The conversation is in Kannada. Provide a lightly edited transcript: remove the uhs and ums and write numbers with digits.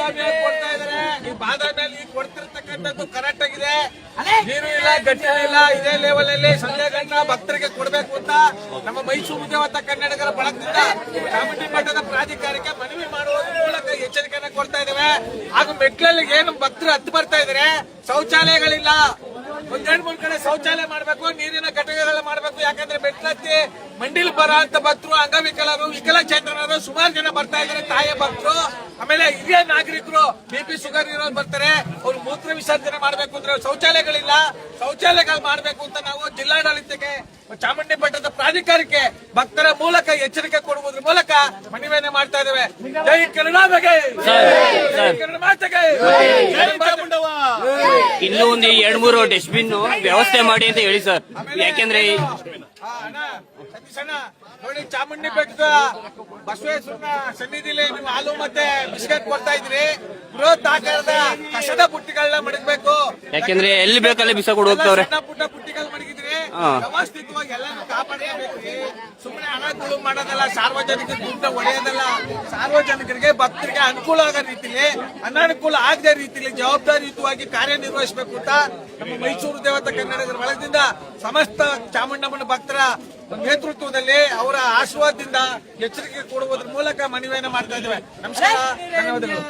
ಬಾದಾಮಿ ಕೊಡ್ತಾ ಇದಾರೆ. ಈ ಬಾದಾಮಿಯಲ್ಲಿ ಈಗ ಕೊಡ್ತಿರ್ತಕ್ಕಂಥದ್ದು ಕರೆಕ್ಟ್ ಆಗಿದೆ. ನೀರು ಇಲ್ಲ, ಗಟ್ಟಿ ಇಲ್ಲ, ಇದೇ ಲೆವೆಲ್ ಅಲ್ಲಿ ಸಂಜೆಗಂಟ ಭಕ್ತರಿಗೆ ಕೊಡಬೇಕು ಅಂತ ನಮ್ಮ ಮೈಸೂರು ದೇವತಾ ಕನ್ನಡಿಗರ ಬಳಗದಿಂದ ಚಾಮುಂಡಿ ಬೆಟ್ಟದ ಪ್ರಾಧಿಕಾರಕ್ಕೆ ಮನವಿ ಮಾಡುವ ಮೂಲಕ ಎಚ್ಚರಿಕೆಯನ್ನು ಕೊಡ್ತಾ ಇದ್ದೇವೆ. ಹಾಗೂ ಮೆಟ್ಲಲ್ಲಿ ಏನು ಭಕ್ತರು ಹತ್ತು ಬರ್ತಾ ಇದಾರೆ, ಶೌಚಾಲಯಗಳಿಲ್ಲ. ಒಂದೆರಡು ಮೂರು ಕಡೆ ಶೌಚಾಲಯ ಮಾಡಬೇಕು, ನೀರಿನ ಘಟಕಗಳು ಮಾಡಬೇಕು. ಯಾಕಂದ್ರೆ ಮೆಟ್ಲತ್ತಿ ಮಂಡಿಲ್ ಬರೋ ಅಂತ ಭಕ್ತರು, ಅಂಗವಿಕಲರು, ವಿಕಲಚೇತನರು ಸುಮಾರು ಜನ ಬರ್ತಾ ಇದಾರೆ. ತಾಯಿಯ ಭಕ್ತರು, ಆಮೇಲೆ ಹಿರಿಯ ನಾಗರಿಕರು, ಬಿಪಿ ಶುಗರ್ ಇರೋರು ಬರ್ತಾರೆ. ಅವ್ರು ಮೂತ್ರ ವಿಸರ್ಜನೆ ಮಾಡಬೇಕು ಅಂದ್ರೆ ಶೌಚಾಲಯಗಳಿಲ್ಲ, ಶೌಚಾಲಯಗಳು ಮಾಡಬೇಕು ಅಂತ ನಾವು ಜಿಲ್ಲಾಡಳಿತಕ್ಕೆ, ಚಾಮುಂಡಿ ಬೆಟ್ಟದ ಪ್ರಾಧಿಕಾರಕ್ಕೆ ಭಕ್ತರ ಮೂಲಕ ಎಚ್ಚರಿಕೆ ಕೊಡುವುದರ ಮೂಲಕ ಮನವಿಯನ್ನು ಮಾಡ್ತಾ ಇದ್ದೇವೆ. ಜೈ ಕರುಣಾಮಗೆ, ಜೈ ಕನ್ನಡ ಮಾತೆಗೆ, ಜೈ ಚಾಮುಂಡವ್ವ. ಇನ್ನೂ ಒಂದು 2-3 ಡಸ್ಟ್ಬಿನ್ ವ್ಯವಸ್ಥೆ ಮಾಡಿ ಅಂತ ಹೇಳಿ ಸರ್. ಯಾಕೆಂದ್ರೆ ಸತೀಶ್ ಅಣ್ಣ ನೋಡಿ, ಚಾಮುಂಡಿ ಬೆಟ್ಟದ ಬಸವೇಶ್ವರನ ಸನ್ನಿಧಿಲಿ ನೀವು ಹಾಲು ಮತ್ತೆ ಬಿಸ್ಕೆಟ್ ಕೊಡ್ತಾ ಇದ್ರಿ. ಬೃಹತ್ ಆಕಾರದ ಕಸದ ಬುಟ್ಟಿಗಳನ್ನ ಮಡಗಬೇಕು. ಯಾಕೆಂದ್ರೆ ಎಲ್ಲಿ ಬೇಕಲ್ಲಿ ಬಿಸಾಕೊಂಡು ಹೋಗ್ತವ್ರೆ. ಸಣ್ಣ ಪುಟ್ಟ ಬುಟ್ಟಿಗಳು ಮಡಗಿದ್ರಿ, ವ್ಯವಸ್ಥಿತವಾಗಿ ಎಲ್ಲಾನು ಕಾಪಾಡಬೇಕ್ರಿ. ಸುಮ್ಮನೆ ಹಣಗಳು ಮಾಡೋದಲ್ಲ, ಸಾರ್ವಜನಿಕರ ದುಡ್ಡ ಹೊಡೆಯೋದಲ್ಲ. ಸಾರ್ವಜನಿಕರಿಗೆ ಭಕ್ತರಿಗೆ ಅನುಕೂಲ ಆಗೋ ರೀತಿಲಿ, ಅನಾನುಕೂಲ ಆಗದ ರೀತಿಲಿ ಜವಾಬ್ದಾರಿಯುತವಾಗಿ ಕಾರ್ಯನಿರ್ವಹಿಸಬೇಕು ಅಂತ ನಮ್ಮ ಮೈಸೂರು ದೇವತಾ ಕನ್ನಡಿಗರ ಬಳಗದಿಂದ ಸಮಸ್ತ ಚಾಮುಂಡಮ್ಮನ ಭಕ್ತರ ನೇತೃತ್ವದಲ್ಲಿ ಅವರ ಆಶೀರ್ವಾದದಿಂದ ಎಚ್ಚರಿಕೆ ಕೊಡುವುದರ ಮೂಲಕ ಮನವಿಯನ್ನು ಮಾಡ್ತಾ ಇದ್ದೇವೆ. ನಮಸ್ಕಾರ, ಧನ್ಯವಾದಗಳು.